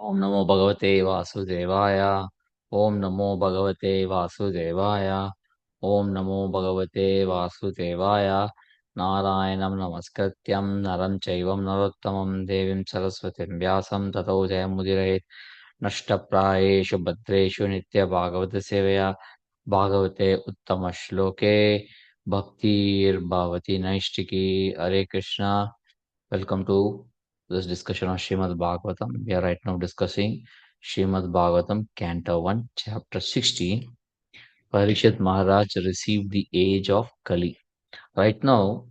ओम नमो भगवते वासुदेवाय। ओम नमो भगवते वासुदेवाय। ओम नमो भगवते वासुदेवाय। नारायणं नमस्कृत्यं नरं चैव नरोत्तमं देवीं सरस्वतीं व्यासं ततो जयमुदीरयेत्। नष्टप्रायेषु भद्रेषु नित्यभागवतसेवया भागवते उत्तमश्लोके भक्तिर्भवति नैष्टिकी। हरे Krishna. Welcome to this discussion on Srimad Bhagavatam. We are right now discussing Srimad Bhagavatam, Canto 1, Chapter 16. Parikshit Maharaj received the age of Kali. Right now,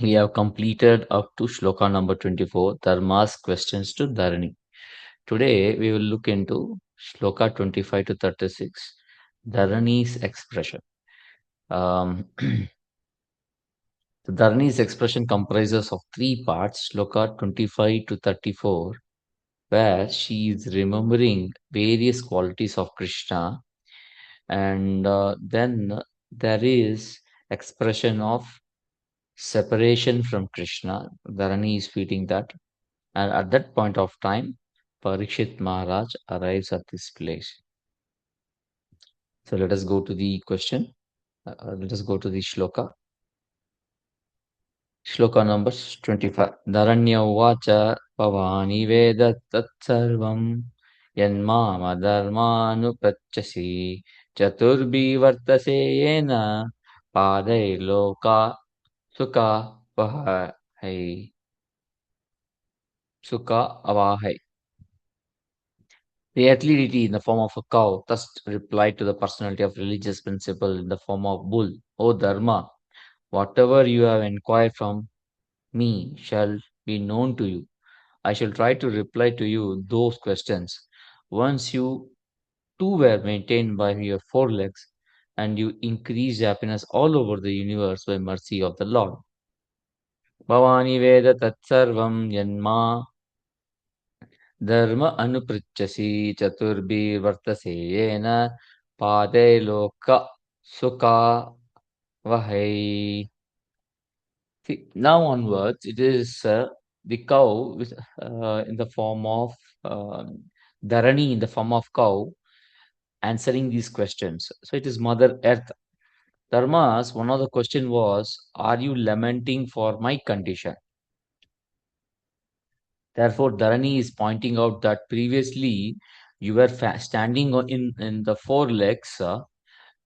we have completed up to Shloka number 24, Dharma's questions to Dharani. Today, we will look into Shloka 25 to 36, Dharani's expression. The Dharani's expression comprises of three parts, Shloka 25 to 34, where she is remembering various qualities of Krishna, and then there is expression of separation from Krishna. Dharani is feeling that, and at that point of time, Parikshit Maharaj arrives at this place. So let us go to the question. Let us go to the shloka. Shloka number 25. Dharanya uvacha pavani veda tatsarvam yanmamadharmanupachasi chaturbi vartase yena padai loka sukha vahai sukha avahai. The earthly deity in the form of a cow thus replied to the personality of religious principle in the form of bull. O Dharma, whatever you have inquired from me shall be known to you. I shall try to reply to you those questions. Once you two were maintained by your four legs, and you increased happiness all over the universe by mercy of the Lord. Bhavani Veda Tatsarvam Yanma Dharma Anupritchasi Chaturbi Vartase Yena Pade Loka Sukha Vahai. Now onwards, it is the cow in the form of Dharani in the form of cow answering these questions. So it is Mother Earth. Dharmas, one of the question was, are you lamenting for my condition? Therefore, Dharani is pointing out that previously you were standing in the four legs uh,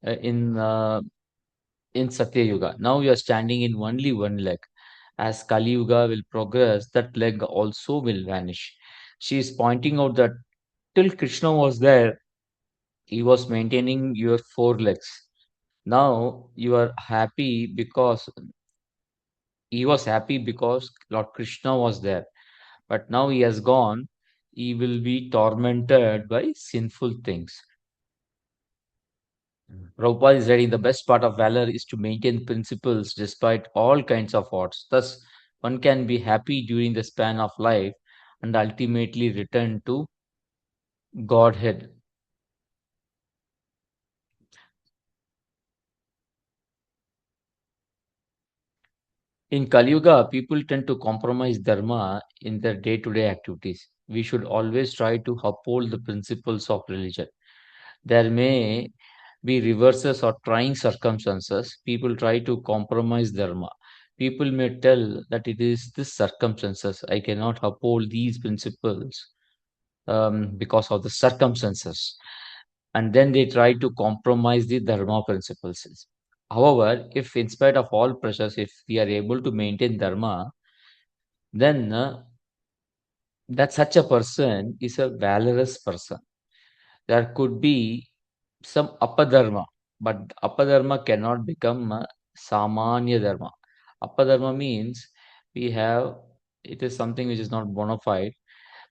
in uh, in Satya Yuga. Now you are standing in only one leg. As Kali Yuga will progress, that leg also will vanish. She is pointing out that till Krishna was there, he was maintaining your four legs. Now you are happy because he was happy because Lord Krishna was there. But now he has gone, he will be tormented by sinful things. Prabhupada is writing the best part of valor is to maintain principles despite all kinds of odds. Thus, one can be happy during the span of life and ultimately return to Godhead. In Kali Yuga, people tend to compromise dharma in their day to day activities. We should always try to uphold the principles of religion. There may be reverses or trying circumstances. People try to compromise dharma. People may tell that it is this circumstances. I cannot uphold these principles because of the circumstances. And then they try to compromise the dharma principles. However, if in spite of all pressures, if we are able to maintain dharma, then that such a person is a valorous person. There could be some apadharma, but apadharma cannot become a samanya dharma. Apadharma means we have, it is something which is not bona fide,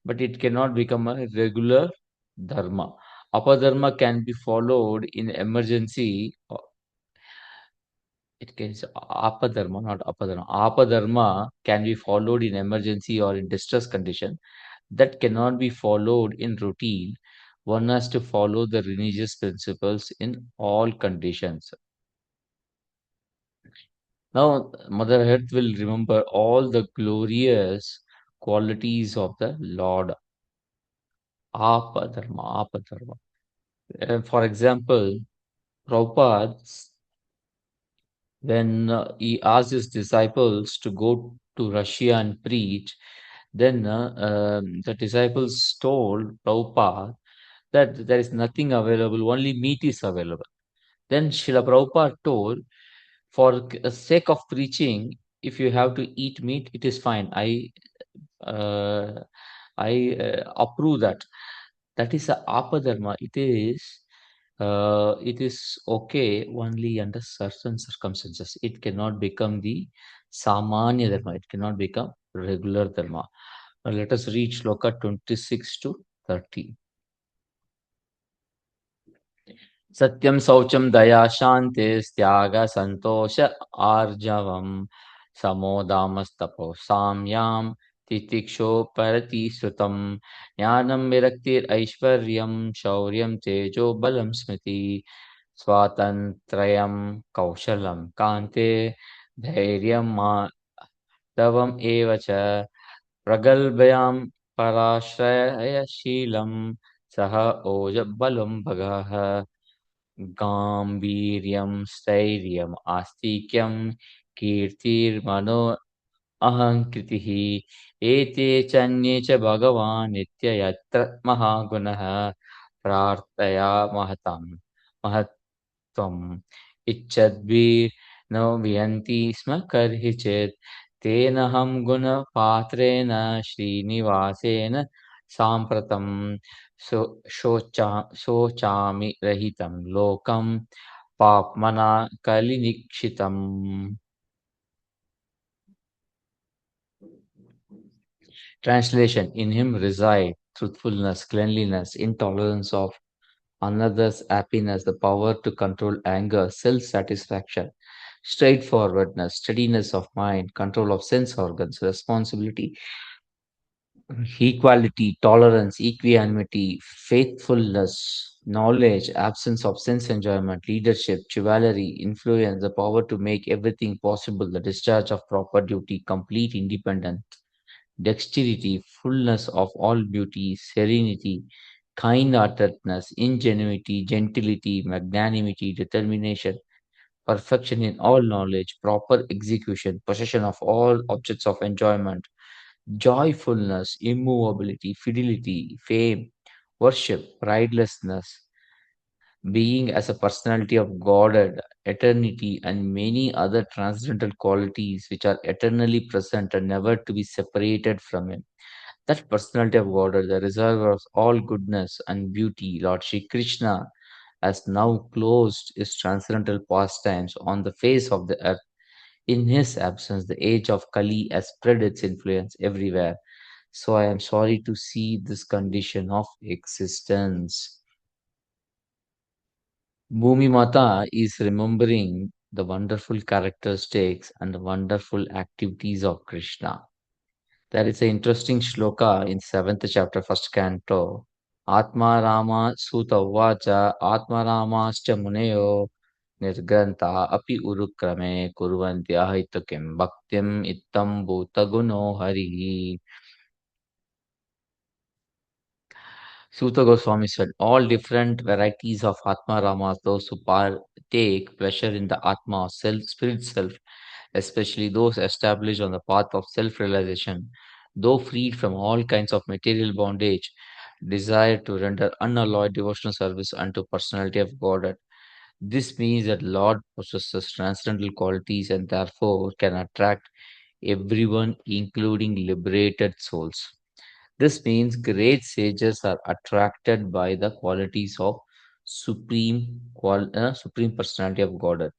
but it cannot become a regular dharma. Apadharma can be followed in emergency. It can apadharma, not apadharma. Apadharma can be followed in emergency or in distress condition. That cannot be followed in routine. One has to follow the religious principles in all conditions. Now, Mother Earth will remember all the glorious qualities of the Lord. Apadharma, apadharma. For example, Prabhupada, when he asked his disciples to go to Russia and preach, then the disciples told Prabhupada that there is nothing available, only meat is available. Then Srila Prabhupada told, for the sake of preaching, if you have to eat meat, it is fine. Uh, I approve that. That is a apadharma. It is okay only under certain circumstances. It cannot become the samanya dharma. It cannot become regular dharma. Now let us read shloka 26 to 30. सत्यं शौचं दया शान्तिस्त्याग सन्तोष आर्जवम् समोदामस्तपो साम्यां तितिक्षोपरति श्रुतम् ज्ञानं विरक्तिरैश्वर्यं शौर्यं तेजो बलं स्मृति स्वातन्त्र्यं कौशलं कान्ते धैर्यं माधवम् एव च प्रगल्भयां पराश्रयशीलं सः ओजबलं भगः गाम्भीर्यं स्थैर्यम् आस्तिक्यं कीर्तिर्मनो अहङ्कृतिः एते चान्ये च भगवान् नित्ययत्र महागुणः प्रार्थया महत्त्वम् इच्छद्भिर्नो वियन्ति स्म कर्हिचित् तेनहं गुणपात्रेण श्रीनिवासेन साम्प्रतं शोचामि रहितं लोकं पाप्मना कलिनिक्षितम्. Translation: In him reside truthfulness, cleanliness, intolerance of another's happiness, the power to control anger, self-satisfaction, straightforwardness, steadiness of mind, control of sense organs, responsibility, equality, tolerance, equanimity, faithfulness, knowledge, absence of sense enjoyment, leadership, chivalry, influence, the power to make everything possible, the discharge of proper duty, complete independence, dexterity, fullness of all beauty, serenity, kind-heartedness, ingenuity, gentility, magnanimity, determination, perfection in all knowledge, proper execution, possession of all objects of enjoyment, joyfulness, immovability, fidelity, fame, worship, pridelessness, being as a personality of Godhead, eternity, and many other transcendental qualities which are eternally present and never to be separated from Him. That personality of Godhead, the reservoir of all goodness and beauty, Lord Shri Krishna, has now closed his transcendental pastimes on the face of the earth. In his absence, the age of Kali has spread its influence everywhere. So I am sorry to see this condition of existence. Bhumi Mata is remembering the wonderful characteristics and the wonderful activities of Krishna. There is an interesting shloka in 7th chapter, 1st canto. Atma Rama Suta Vacha Atma Ramascha Muneyo Nirgranta Api Urukrame Kurvanti Ahitakim Bhaktim Ittam Bhutaguno Hari. Suta Goswami said, all different varieties of Atma Ramas, those who take pleasure in the Atma, self, spirit self, especially those established on the path of self realization, though freed from all kinds of material bondage, desire to render unalloyed devotional service unto personality of Godhead. This means that Lord possesses transcendental qualities and therefore can attract everyone, including liberated souls. This means great sages are attracted by the qualities of supreme personality of Godhead.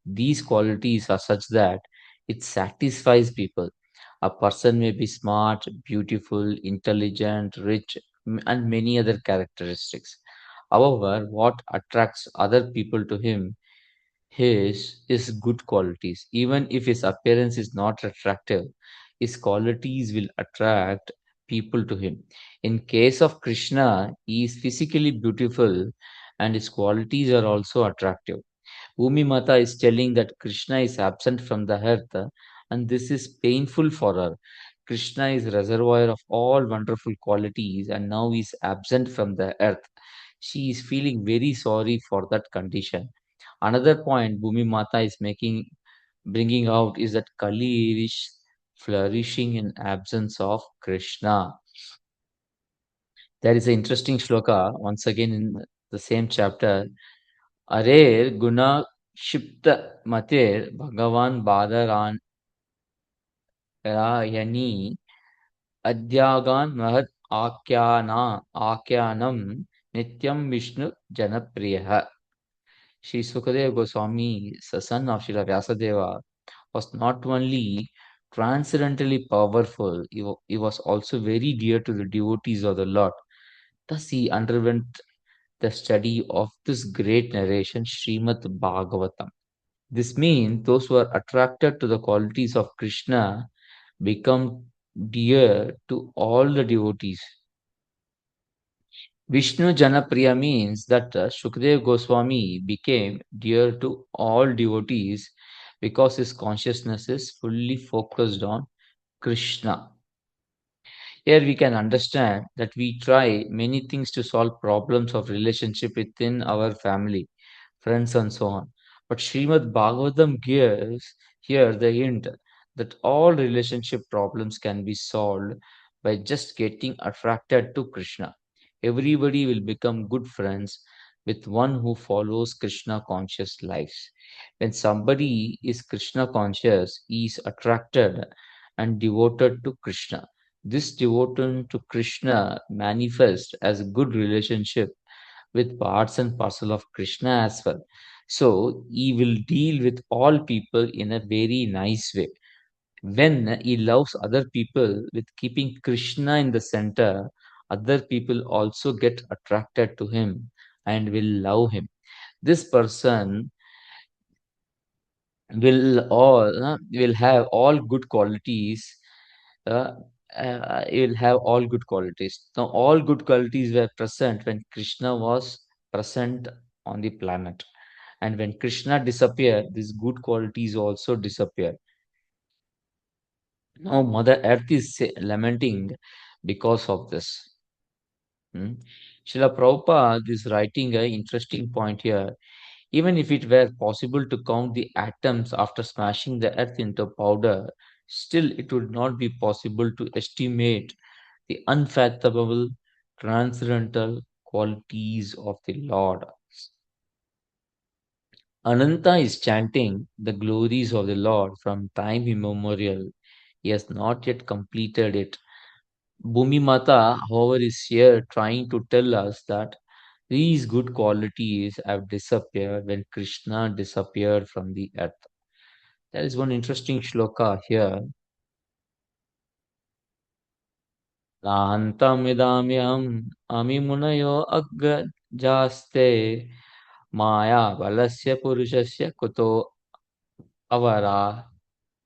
These qualities are such that it satisfies people. A person may be smart, beautiful, intelligent, rich, and many other characteristics. However, what attracts other people to him his good qualities. Even if his appearance is not attractive, his qualities will attract people to him. In case of Krishna, he is physically beautiful and his qualities are also attractive. Bhumi Mata is telling that Krishna is absent from the earth and this is painful for her. Krishna is reservoir of all wonderful qualities and now is absent from the earth. She is feeling very sorry for that condition. Another point Bhumi Mata is bringing out is that Kali is flourishing in absence of Krishna. There is an interesting shloka once again in the same chapter. Are guna shipta matir Bhagavan Badaran Rayani Adyagan Mahat Akyanam Nityam Vishnu Janapriyaha. Sri Sukadeva Goswami, the son of Srila Vyasadeva, was not only transcendently powerful, he was also very dear to the devotees of the Lord. Thus, he underwent the study of this great narration, Srimad Bhagavatam. This means those who are attracted to the qualities of Krishna become dear to all the devotees. Vishnu Janapriya means that Shukdev Goswami became dear to all devotees because his consciousness is fully focused on Krishna. Here we can understand that we try many things to solve problems of relationship within our family, friends, and so on. But Srimad Bhagavatam gives here the hint that all relationship problems can be solved by just getting attracted to Krishna. Everybody will become good friends with one who follows Krishna conscious lives. When somebody is Krishna conscious, he is attracted and devoted to Krishna. This devotion to Krishna manifests as a good relationship with parts and parcel of Krishna as well. So he will deal with all people in a very nice way. When he loves other people with keeping Krishna in the center, other people also get attracted to him and will love him. This person will have all good qualities. Uh, will have all good qualities. Now, all good qualities were present when Krishna was present on the planet, and when Krishna disappeared, these good qualities also disappear. Now, Mother Earth is lamenting because of this. Hmm? Srila Prabhupada is writing an interesting point here. Even if it were possible to count the atoms after smashing the earth into powder, still it would not be possible to estimate the unfathomable, transcendental qualities of the Lord. Ananta is chanting the glories of the Lord from time immemorial. He has not yet completed it. Bhumi Mata, however, is here trying to tell us that these good qualities have disappeared when Krishna disappeared from the earth. There is one interesting shloka here. Nahantamidamyam amimunayo agga jaste maya balasya purushasya kuto avara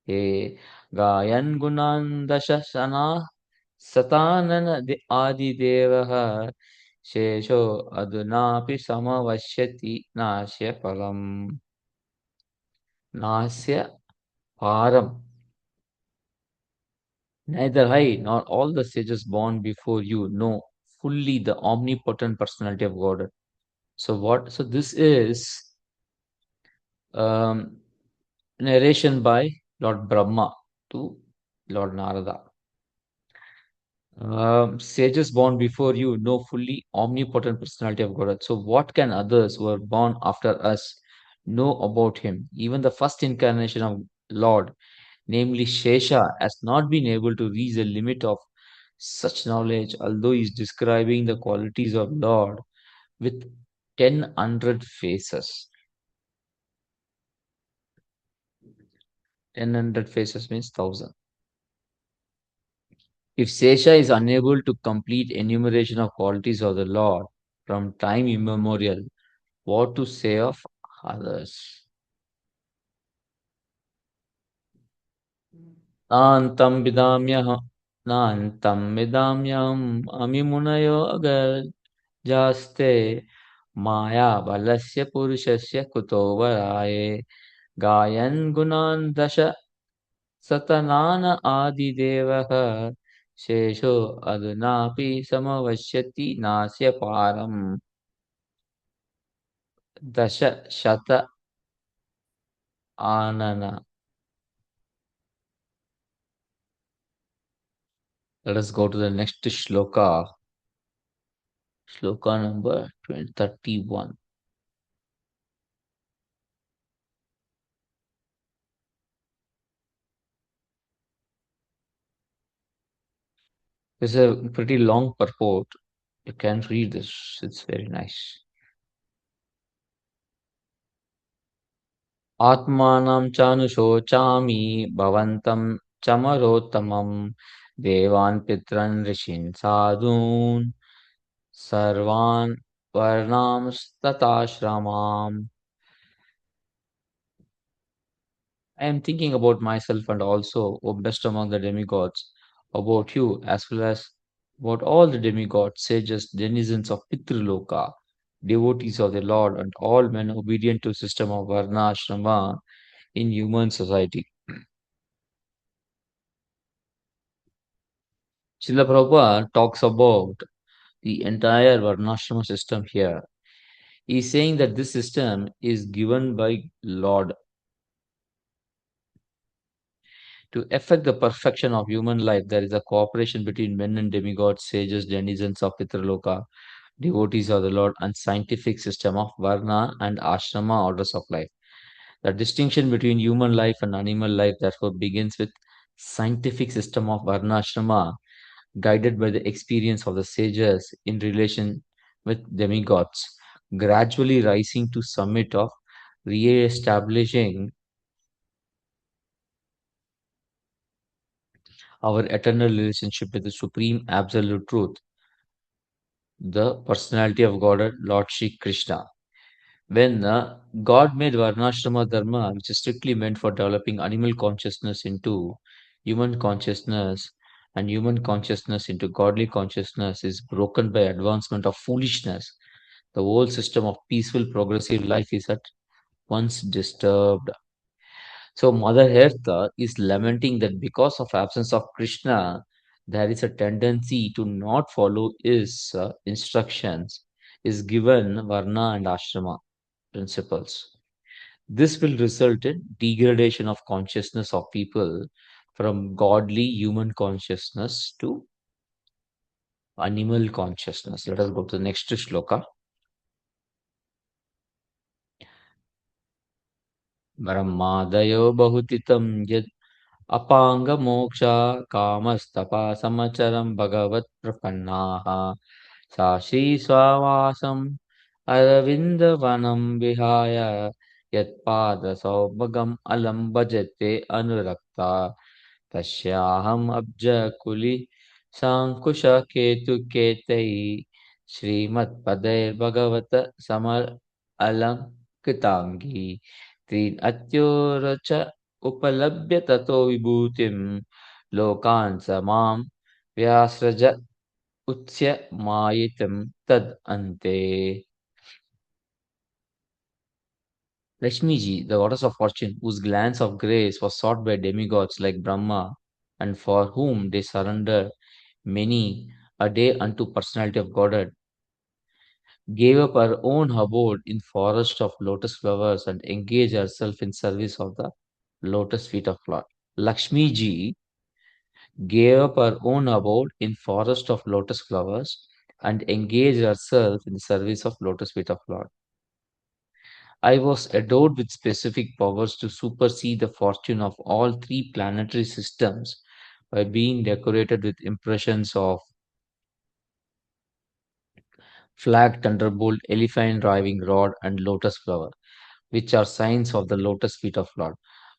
he gayan gunan dashasana satanana adi devaha shesho adunapi samavashyati nasya palam nasya param. Neither I nor all the sages born before you know fully the omnipotent personality of God. So what? So this is um, narration by Lord Brahma to Lord Narada. Sages born before you know fully omnipotent personality of God. So what can others who are born after us know about him? Even the first incarnation of Lord, namely Shesha, has not been able to reach the limit of such knowledge, although he is describing the qualities of Lord with 10 hundred faces. 10 hundred faces means 1,000. If Sesha is unable to complete enumeration of qualities of the Lord from time immemorial, what to say of others? Nantam vidamyaham Nantam vidamyam amimunayo agar jaste maya balasya purushasya kuto varaye gayan gunan dasha सतनान आदिदेवः शेषो अधुनापि समवश्यति नास्य पारम् दश शत आनन. Let us go to the next shloka. Shloka number 31. It's a pretty long purport. You can read this. It's very nice. आत्मानं चानुशोचामि भवन्तं चमरोत्तमं देवान् पितॄन् ऋषीन् साधून् सर्वान् वर्णांस्तथाश्रमाम्. I am thinking about myself and also, O best among the demigods, about you as well as about all the demigods, sages, denizens of Pitraloka, devotees of the Lord, and all men obedient to system of Varna Ashrama in human society. Srila Prabhupada talks about the entire Varnashrama system here. He is saying that this system is given by Lord to effect the perfection of human life. There is a cooperation between men and demigods, sages, denizens of Pitraloka, devotees of the Lord, and scientific system of Varna and Ashrama orders of life. The distinction between human life and animal life therefore begins with scientific system of Varna Ashrama, guided by the experience of the sages in relation with demigods, gradually rising to summit of re-establishing our eternal relationship with the supreme absolute truth, the personality of God, Lord Shri Krishna. When God made Varnashrama Dharma, which is strictly meant for developing animal consciousness into human consciousness, and human consciousness into godly consciousness, is broken by advancement of foolishness. The whole system of peaceful, progressive life is at once disturbed. So Mother Earth is lamenting that because of absence of Krishna, there is a tendency to not follow his instructions, is given Varna and Ashrama principles. This will result in degradation of consciousness of people from godly human consciousness to animal consciousness. Let us go to the next shloka. ब्रह्मादयो बहुतितं यद् अपाङ्गमोक्षा कामस्तपा समचरं भगवत्प्रपन्नाः सा श्रीस्वावासम् अरविन्दवनं विहाय यत्पादसौभगम् अलं भजते अनुरक्ता तस्याहम् अब्जकुलिशाङ्कुशकेतुकेतैः श्रीमत्पदैर्भगवत समलङ्कृताङ्गी त्रीन् अत्योरच उपलभ्य ततो विभूतिं लोकान् स मां व्यासृज उत्स्य मायितं तद् अन्ते. Lakshmi ji, the goddess of fortune, whose glance of grace was sought by demigods like Brahma, and for whom they surrendered many a day unto personality of Godhead, gave up her own abode in forest of lotus flowers and engaged herself in service of the lotus feet of Lord. Lakshmi ji gave up her own abode in forest of lotus flowers and engaged herself in the service of lotus feet of Lord. I was endowed with specific powers to supersede the fortune of all three planetary systems by being decorated with impressions of flag, thunderbolt, elephant driving rod, and lotus flower, which are signs of the lotus feet of Lord.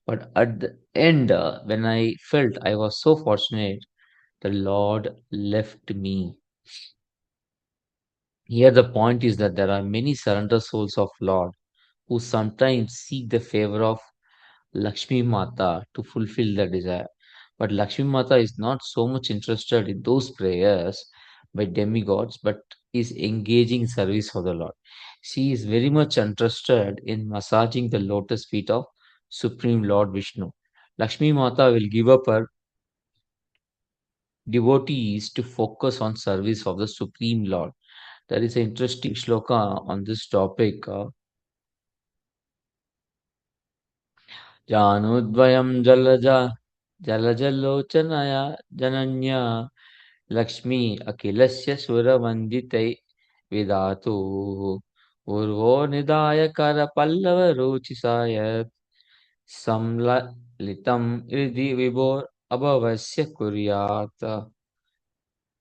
But at the end, when I felt I was so fortunate, the Lord left me. Here, the point is that there are many surrender souls of Lord who sometimes seek the favor of Lakshmi Mata to fulfill their desire. But Lakshmi Mata is not so much interested in those prayers by demigods, but is engaging in service of the Lord. She is very much interested in massaging the lotus feet of Supreme Lord Vishnu. Lakshmi Mata will give up her devotees to focus on service of the Supreme Lord. There is an interesting shloka on this topic. Janudvayam jalajalochanaya jananya Lakshmi akilasya suravandite vidatu urvo nidaya kara pallava ruchisayat samlalitam hridi vibhor abhavasya kuryat.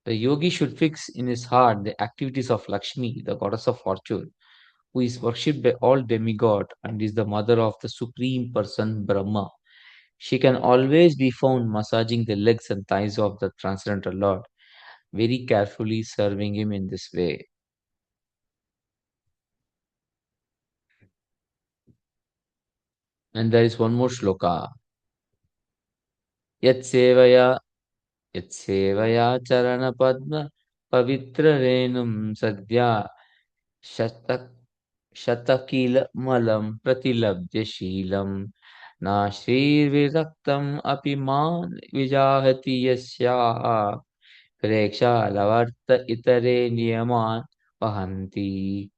The yogi should fix in his heart the activities of Lakshmi, the goddess of fortune, who is worshipped by all demigods and is the mother of the supreme person Brahma. She can always be found massaging the legs and thighs of the transcendental Lord, very carefully serving him in this way. And there is one more shloka. Yat sevaya, yat sevaya charana padma pavitra renum sadhya shatak shatakila malam pratilabdya shilam na shrir viraktam api man vijahati yasya preksha lavarta itare niyaman vahanti.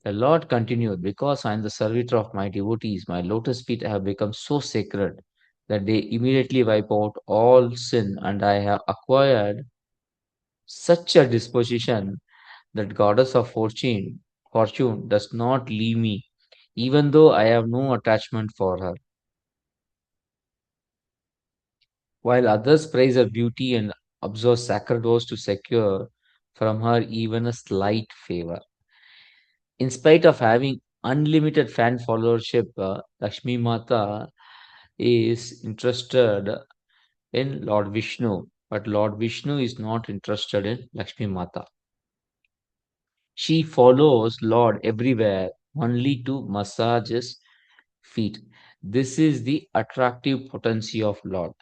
The Lord continued, because I am the servitor of my devotees, my lotus feet have become so sacred that they immediately wipe out all sin, and I have acquired such a disposition that goddess of fortune does not leave me, even though I have no attachment for her. While others praise her beauty and observe sacred oaths to secure from her even a slight favor. In spite of having unlimited fan followership, Lakshmi Mata is interested in Lord Vishnu, but Lord Vishnu is not interested in Lakshmi Mata. She follows Lord everywhere only to massage his feet. This is the attractive potency of Lord.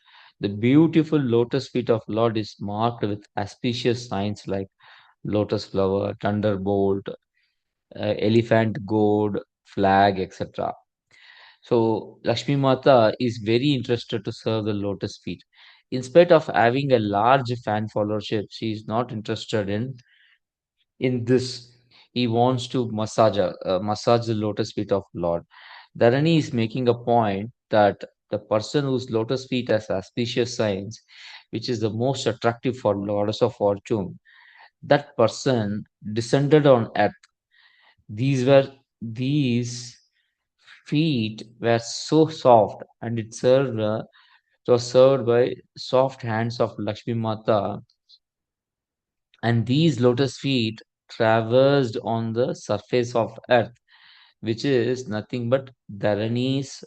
The beautiful lotus feet of Lord is marked with auspicious signs like lotus flower, thunderbolt, elephant, gourd, flag, etc. So Lakshmi Mata is very interested to serve the lotus feet. In spite of having a large fan followership, she is not interested in this. He wants to massage the lotus feet of Lord. Dharani is making a point that the person whose lotus feet has auspicious signs, which is the most attractive for Lords of Fortune, that person descended on earth. These feet were so soft, and it was served by soft hands of Lakshmi Mata, and these lotus feet traversed on the surface of earth, which is nothing but Dharani's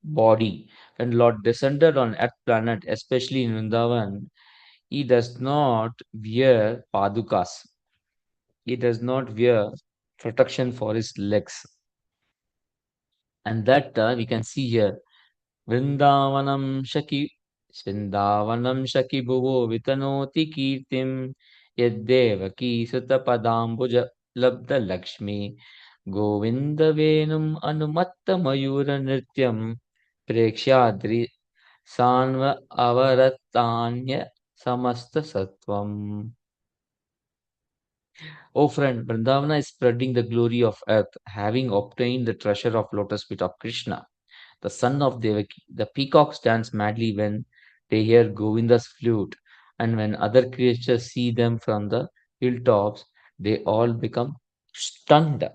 body. When Lord descended on earth planet, especially in Vrindavan, he does not wear padukas. He does not wear protection for his legs. And that we can see here. Vrindavanam Shaki Vrindavanam Shaki Bhuvo Vitanoti Kirtim Yaddevaki Sutapadambuja Labda Lakshmi Govinda Venum Anumatta Mayura Nrityam Prekshadri Sanva Avaratanya Samasta Sattvam. O friend, Vrindavana is spreading the glory of earth, having obtained the treasure of lotus feet of Krishna, the son of Devaki. The peacocks dance madly when they hear Govinda's flute, and when other creatures see them from the hilltops, they all become stunned.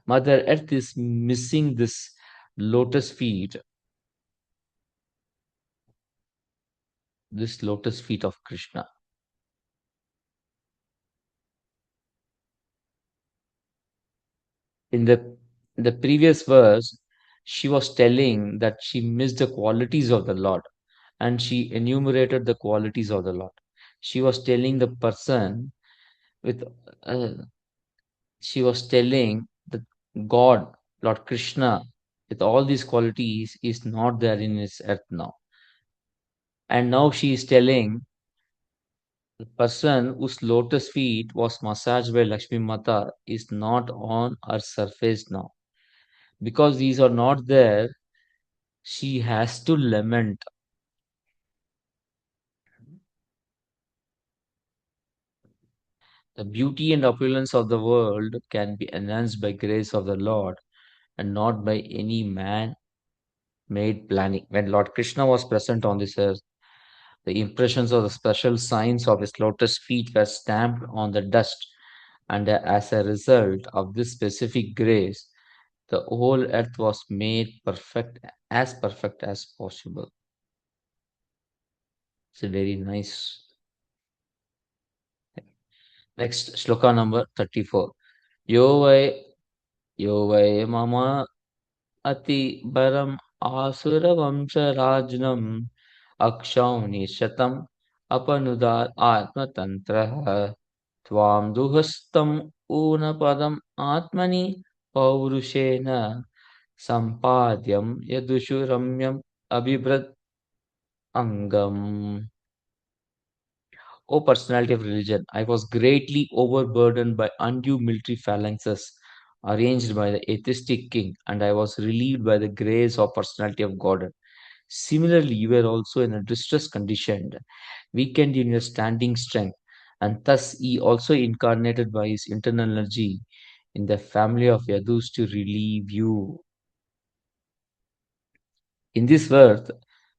Mother Earth is missing this lotus feet of Krishna. In the previous verse, she was telling that she missed the qualities of the Lord, and she enumerated the qualities of the Lord. She was telling the person with uh, she was telling that God, Lord Krishna, with all these qualities, is not there in this earth now. And now she is telling the person whose lotus feet was massaged by Lakshmi Mata is not on our surface now. Because these are not there, She has to lament. The beauty and opulence of the world can be enhanced by grace of the Lord and not by any man-made planning. When Lord Krishna was present on this earth, the impressions of the special signs of his lotus feet were stamped on the dust, and as a result of this specific grace, the whole earth was made perfect as possible. It's a very nice. Next, shloka number 34. Yo vai, yo vai mama ati baram asura vamsa rajnam akshauni shatam apanudar atmatantraha tvam duhastam unapadam atmani paurushena sampadyam yadushu ramyam abhibrad angam. O personality of religion, I was greatly overburdened by undue military phalanxes arranged by the atheistic king, and I was relieved by the grace of personality of God. Similarly, you were also in a distressed condition, weakened in your standing strength, and thus he also incarnated by his internal energy in the family of Yadus to relieve you. In this verse,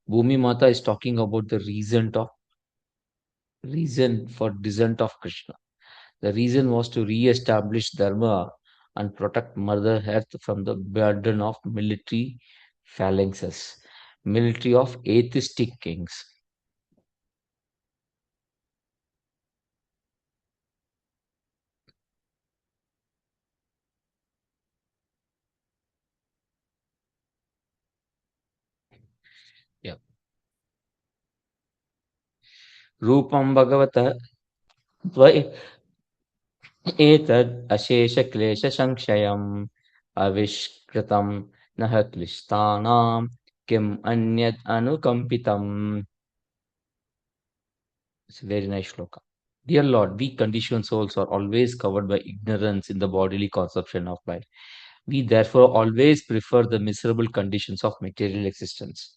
Bhumi Mata is talking about the reason for descent of Krishna. The reason was to re-establish Dharma and protect Mother Earth from the burden of military phalanxes, military of atheistic kings. Yeah. Rupam Bhagavata Dvai Etad Ashesha Klesha Sankshayam Avishkritam Nah Klishtanam Kim Anyat Anukampitam. It's a very nice shloka. Dear Lord, we conditioned souls are always covered by ignorance in the bodily conception of life. We therefore always prefer the miserable conditions of material existence.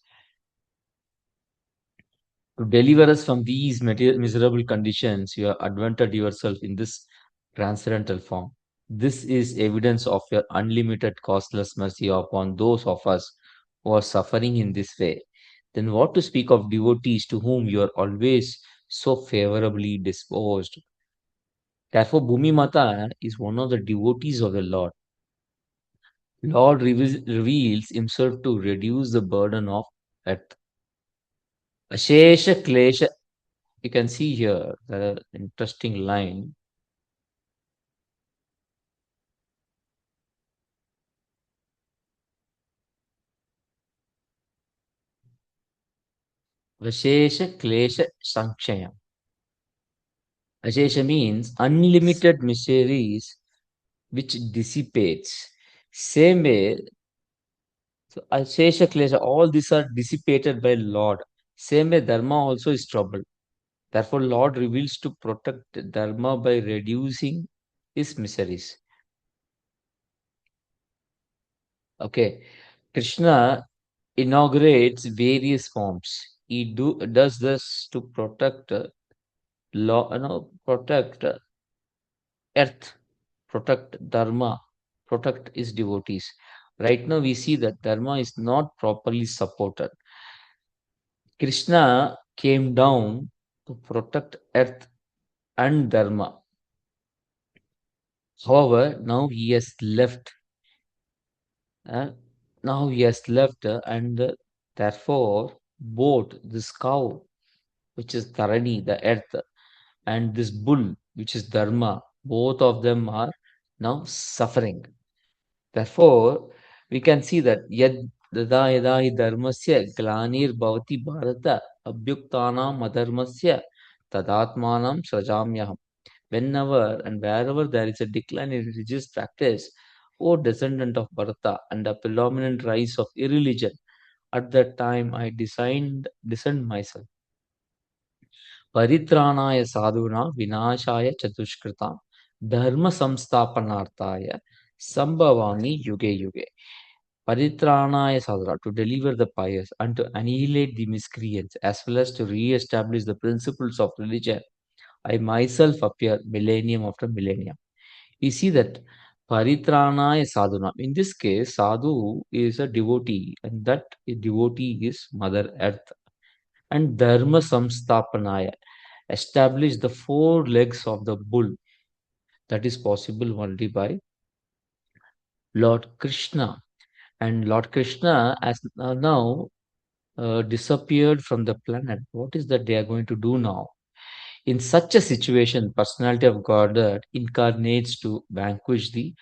To deliver us from these miserable conditions, you have advented yourself in this transcendental form. This is evidence of your unlimited costless mercy upon those of us who are suffering in this way. Then what to speak of devotees to whom you are always so favorably disposed? Therefore, Bhumi Mata is one of the devotees of the Lord. Lord reveals himself to reduce the burden of earth. Ashesha Klesha, you can see here the interesting line. Ashesha Klesha Sankshaya. Ashesha means unlimited miseries which dissipates. Same way, so Ashesha Klesha, all these are dissipated by Lord. Same way, Dharma also is trouble. Therefore, Lord reveals to protect Dharma by reducing his miseries. Okay. Krishna inaugurates various forms. Does this to protect protect earth, protect dharma, protect his devotees. Right now, we see that dharma is not properly supported. Krishna came down to protect earth and dharma. However, uh, and therefore both this cow, which is Dharani, the earth, and this bull, which is Dharma, both of them are now suffering. Therefore, we can see that yad dada yada hi dharmasya glanir bhavati bharata abhyuktanam adharmasya tadatmanam srajamyaham. Whenever and wherever there is a decline in religious practice, O descendant of Bharata and a predominant rise of irreligion, at that time I descend myself. Paritranaya sadhuna vinashaya chatushkritam dharma samsthapanarthaya sambhavami yuge yuge. Paritranaya sadhana, to deliver the pious and to annihilate the miscreants, as well as to re-establish the principles of religion. I myself appear millennium after millennium. We see that Paritranaya sadhana. In this case, sadhu is a devotee, and that devotee is Mother Earth. And Dharma samsthapanaya, establish the four legs of the bull. That is possible only by Lord Krishna. And Lord Krishna has now disappeared from the planet. What is that they are going to do now? In such a situation, personality of Godhead incarnates to vanquish the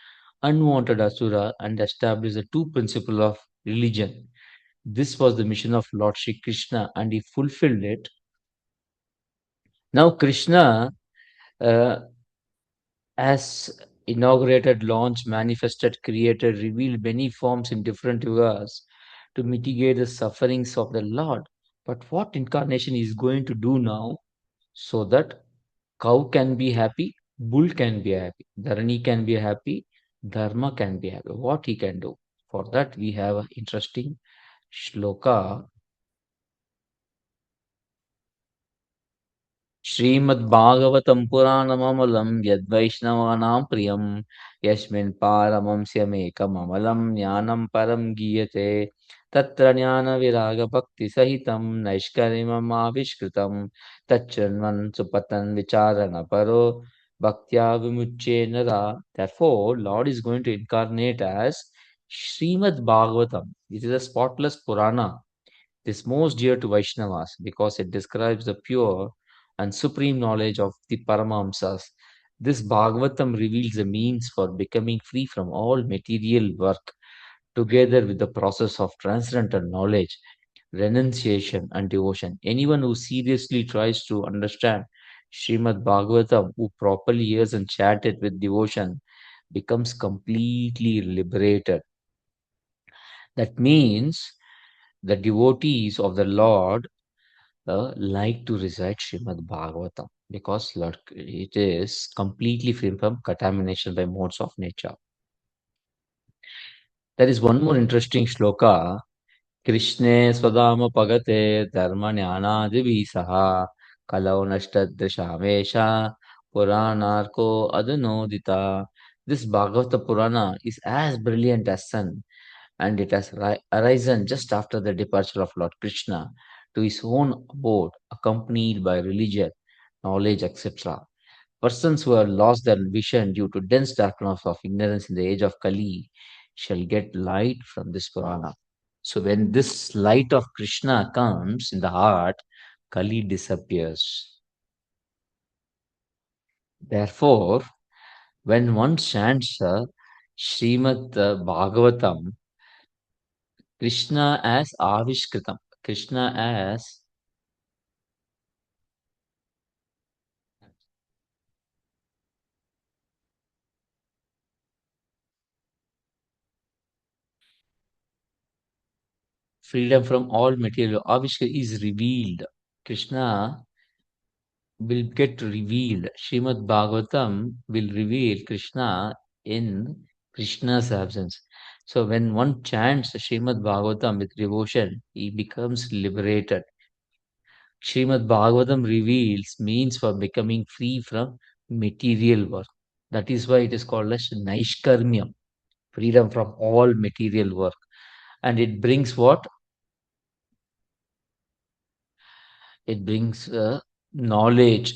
unwanted asura and establish the two principles of religion. This was the mission of Lord Shri Krishna, and he fulfilled it. Now, Krishna, uh, as inaugurated, launched, manifested, created, revealed many forms in different yugas to mitigate the sufferings of the Lord. But what incarnation is going to do now so that cow can be happy, bull can be happy, Dharani can be happy, Dharma can be happy? What he can do? For that, we have an interesting shloka. श्रीमद्भागवतं पुराणममलं यद्वैष्णवानां प्रियं यस्मिन् पारमंस्यमेकममलं ज्ञानं परं गीयते तत्र ज्ञानविरागभक्तिसहितं नैष्कर्म्यमाविष्कृतं तच्छृण्वन् सुपतन् विचारणपरो भक्त्या विमुच्ये नरा. Therefore, Lord is going to incarnate as Srimad Bhagavatam. This is a spotless Purana. This most dear to Vaishnavas because it describes the pure and supreme knowledge of the Paramahamsas. This Bhagavatam reveals the means for becoming free from all material work, together with the process of transcendental knowledge, renunciation, and devotion. Anyone who seriously tries to understand Srimad Bhagavatam, who properly hears and chants it with devotion, becomes completely liberated. That means the devotees of the Lord like to recite Srimad Bhagavatam because Lord, it is completely free from contamination by modes of nature. There is one more interesting shloka. Krishne swadama pagate dharma jnana divisaha kalau nashtadrishamesha puranarko adunodita. This Bhagavata Purana is as brilliant as sun, and it has arisen just after the departure of Lord Krishna to his own abode, accompanied by religion, knowledge, etc. Persons who have lost their vision due to dense darkness of ignorance in the age of Kali shall get light from this Purana. So when this light of Krishna comes in the heart, Kali disappears. Therefore, when one chants Srimad Bhagavatam, Krishna as Avishkritam, Krishna as freedom from all material. Avishkar is revealed. Krishna will get revealed. Srimad Bhagavatam will reveal Krishna in Krishna's absence. So when one chants Srimad Bhagavatam with devotion, he becomes liberated. Srimad Bhagavatam reveals means for becoming free from material work. That is why it is called as Naishkarmyam, freedom from all material work. And it brings what? It brings knowledge.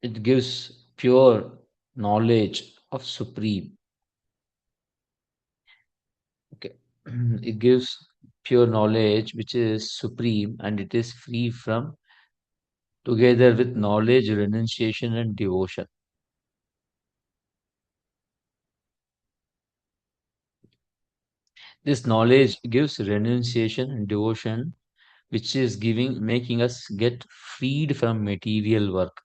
It gives pure knowledge of Supreme. Okay. It gives pure knowledge which is supreme and it is free from together with knowledge, renunciation, and devotion. This knowledge gives renunciation and devotion, which is giving making us get freed from material work.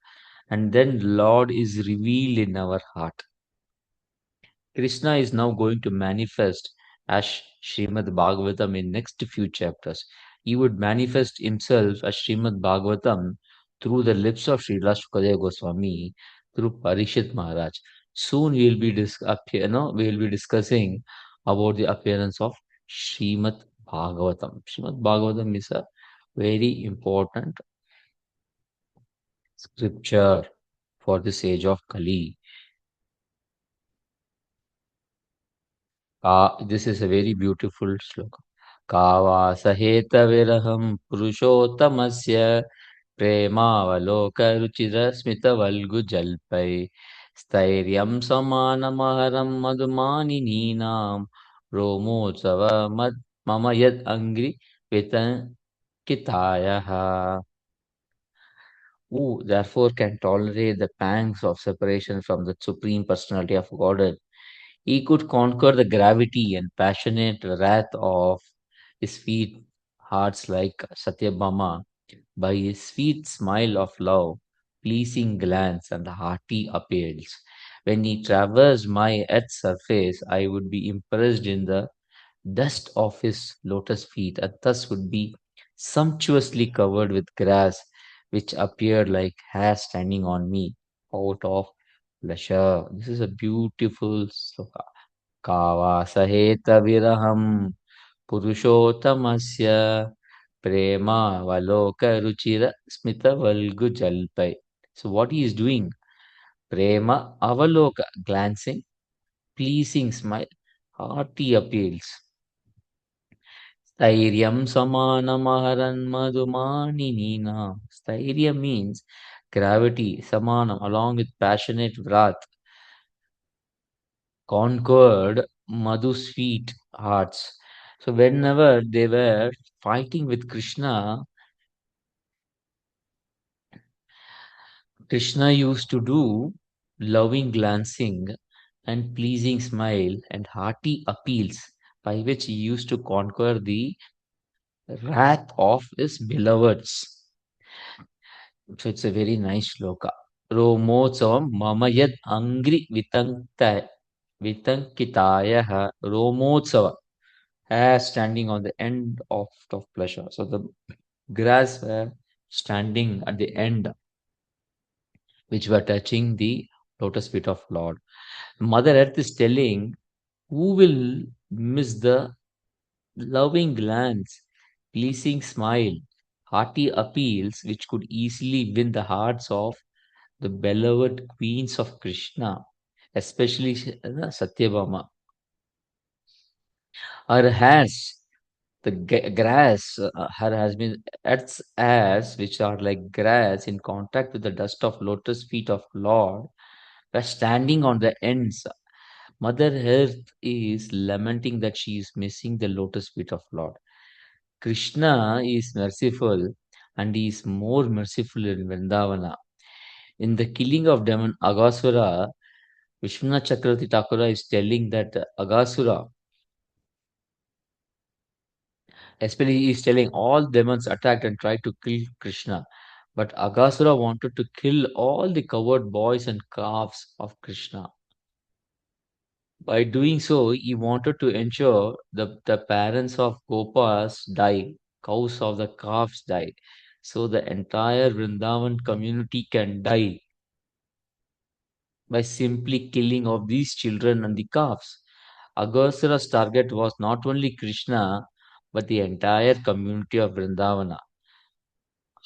And then Lord is revealed in our heart. Krishna is now going to manifest as Srimad Bhagavatam in next few chapters. He would manifest himself as Srimad Bhagavatam through the lips of Srila Shukadeva Goswami, through Parishit Maharaj. Soon we will be we will be discussing about the appearance of Srimad Bhagavatam. Srimad Bhagavatam is a very important scripture for this age of Kali. This is a very beautiful sloka. Kavasaheta viraham purushottamasya प्रेमावलोकरुचिरस्मितवल्गु जल्पै स्थैर्यं समानमहरं मधुमानिनीनां रोमोत्सव मम यद् अङ्घ्रि वितङ्कितायः. Who therefore can tolerate the pangs of separation from the Supreme Personality of Godhead. He could conquer the gravity and passionate wrath of his sweet hearts like Satyabhama by his sweet smile of love, pleasing glance, and hearty appeals. When he traversed my earth's surface, I would be impressed in the dust of his lotus feet, and thus would be sumptuously covered with grass, which appeared like hair standing on me out of pleasure. This is a beautiful sloka. Kava saheta viraham Purushottamasya Prema Valoka Ruchira Smita Valgu Jalpai. So what he is doing? Prema Avaloka, glancing, pleasing smile, hearty appeals. Stairyam Samanamaharan Madhumani Nina. Stairya means gravity, Samanam, along with passionate wrath, conquered Madhu's sweet hearts. So whenever they were fighting with Krishna, Krishna used to do loving glancing and pleasing smile and hearty appeals by which he used to conquer the wrath of his beloveds. So it's a very nice shloka. Romotsavam mama yad angri vitankitayaha Romotsava as standing on the end of pleasure. So the grass were standing at the end which were touching the lotus feet of Lord. Mother Earth is telling who will miss the loving glance, pleasing smile, hearty appeals which could easily win the hearts of the beloved queens of Krishna, especially Satyabhama. Her hairs, the grass, her has been earth's hairs, which are like grass in contact with the dust of lotus feet of Lord, were standing on the ends. Mother Earth is lamenting that she is missing the lotus feet of Lord. Krishna is merciful and he is more merciful in Vrindavana. In the killing of demon Agasura, Vishwanath Chakravarti Thakura is telling that Agasura, especially he is telling all demons attacked and tried to kill Krishna. But Agasura wanted to kill all the coward boys and calves of Krishna. By doing so, he wanted to ensure the parents of Gopas die, cows of the calves die, so the entire Vrindavan community can die by simply killing of these children and the calves. Aghasura's target was not only Krishna, but the entire community of Vrindavana.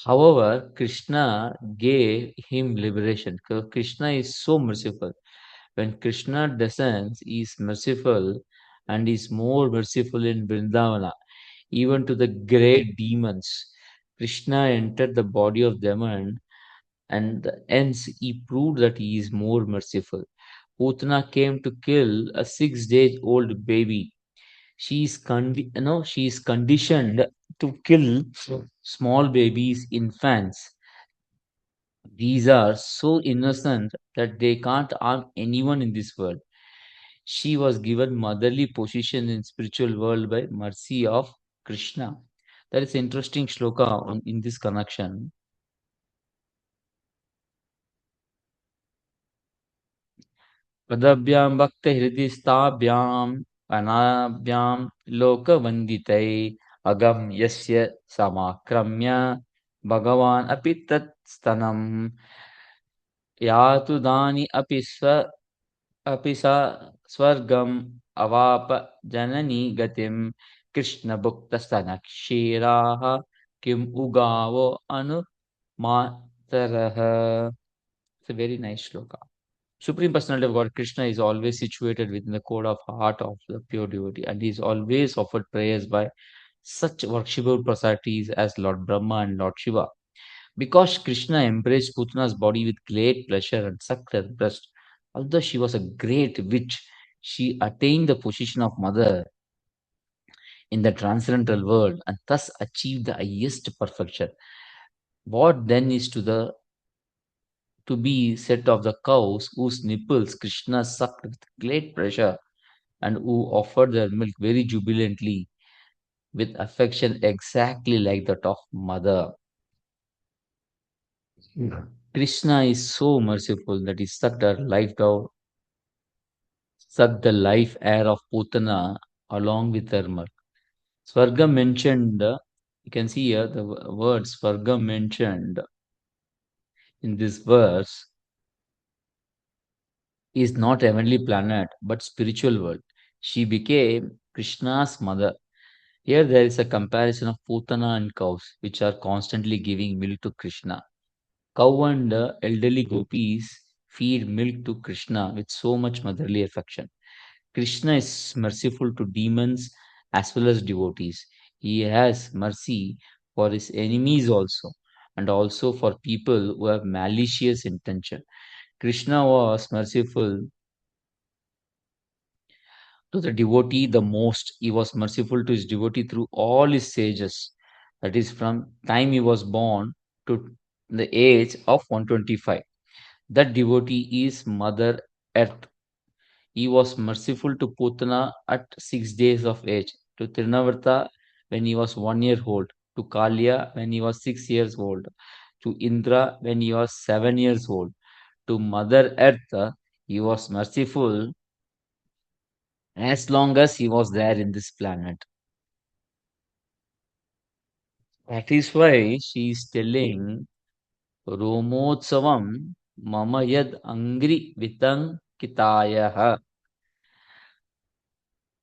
However, Krishna gave him liberation. Krishna is so merciful. When Krishna descends, he is merciful and is more merciful in Vrindavana, even to the great demons. Krishna entered the body of demon and hence he proved that he is more merciful. Putana came to kill a 6 days old baby. She is conditioned to kill small babies, infants. These are so innocent that they can't harm anyone in this world. She was given motherly position in spiritual world by mercy of Krishna. That is interesting shloka in this connection. पदभ्यां भक्तहृदिस्ताभ्याम् अनाभ्यां लोकवन्दितै अगम यस्य समाक्रम्य भगवान् अपि तत्स्तनम् यातु दानि अपि स स्वर्गम् अवाप जननी गतिम कृष्ण भुक्त स्तन क्षीराः किम उगावो अनुमातरः. It's a very nice shloka. Supreme Personality of God, Krishna, is always situated within the core of heart of the pure devotee, and he is always offered prayers by such worshipable personalities as Lord Brahma and Lord Shiva. Because Krishna embraced Putana's body with great pleasure and sucked her breast, although she was a great witch, she attained the position of mother in the transcendental world and thus achieved the highest perfection. What then is to be said of the cows whose nipples Krishna sucked with great pleasure and who offered their milk very jubilantly with affection exactly like that of mother. Krishna is so merciful that he sucked the life air of Putana along with her milk. Swarga mentioned, you can see here the word Swarga mentioned in this verse is not heavenly planet but spiritual world. She became Krishna's mother. Here there is a comparison of Putana and cows, which are constantly giving milk to Krishna. Cow and elderly gopis feed milk to Krishna with so much motherly affection. Krishna is merciful to demons as well as devotees. He has mercy for his enemies also, and also for people who have malicious intention. Krishna was merciful to the devotee the most. He was merciful to his devotee through all his sages. That is, from time he was born to the age of 125. That devotee is Mother Earth. He was merciful to Putana at 6 days of age, to Trinavarta when he was 1 year old, to Kalya when he was 6 years old, to Indra when he was 7 years old. To Mother Earth, he was merciful as long as he was there in this planet. That is why she is telling Romotsavam Mama Yad Angri Vitang Kitayah,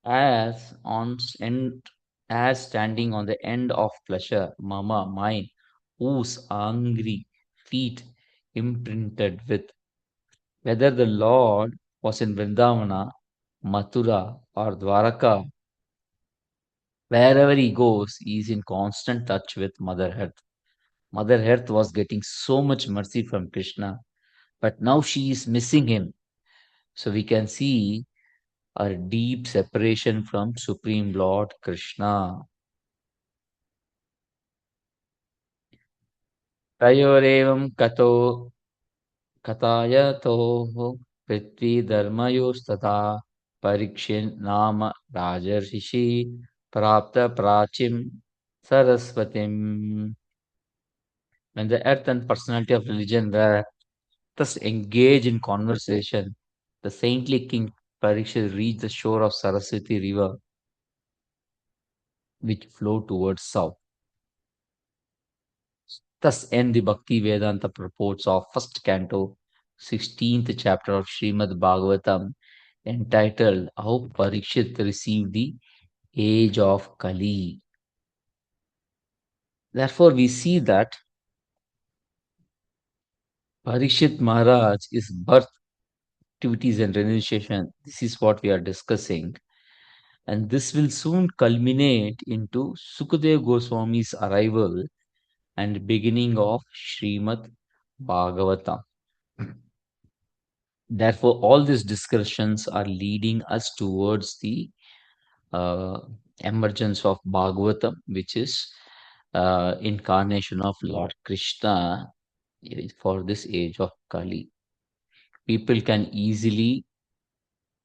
as on end as standing on the end of pleasure, Mama mine, whose angry feet imprinted with. Whether the Lord was in Vrindavana, Mathura, or Dwaraka, wherever he goes, he is in constant touch with Mother Earth. Mother Earth was getting so much mercy from Krishna, but now she is missing him. So we can see a deep separation from Supreme Lord Krishna. तयोरेवं कथायतोः पृथ्वीधर्मयोस्तथा परीक्षिन् नाम राजर्षि प्राप्त प्राचीं सरस्वतीम्. When the earth and personality of religion were thus engaged in conversation, the saintly king Parikshit reached the shore of Saraswati river, which flowed towards south. Thus end the Bhakti Vedanta purports of first canto, 16th chapter of Srimad Bhagavatam, entitled How Parikshit Received the Age of Kali. Therefore, we see that Parikshit Maharaj is birth, activities, and renunciation. This is what we are discussing. And this will soon culminate into Sukadeva Goswami's arrival and beginning of Srimad Bhagavatam. Therefore, all these discussions are leading us towards the uh, emergence of Bhagavatam, which is incarnation of Lord Krishna for this age of Kali. People can easily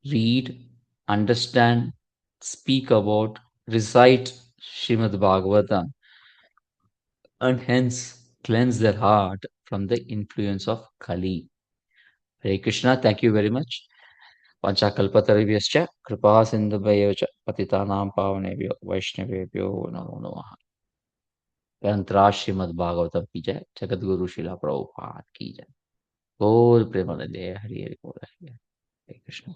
read, understand, speak about, recite Srimad Bhagavatam, and hence cleanse their heart from the influence of Kali. Hare Krishna, thank you very much. Panchakalpatarubhyascha kripa sindhubhyo cha patitanam pavanebhyo vaishnavebhyo namo namaha. ग्रंथराज Shrimad Bhagavatam की जय, जगत गुरु शिला प्रभुपाद की जय। गौर प्रेमानंदे हरि हरि बोल हरि हरे कृष्ण।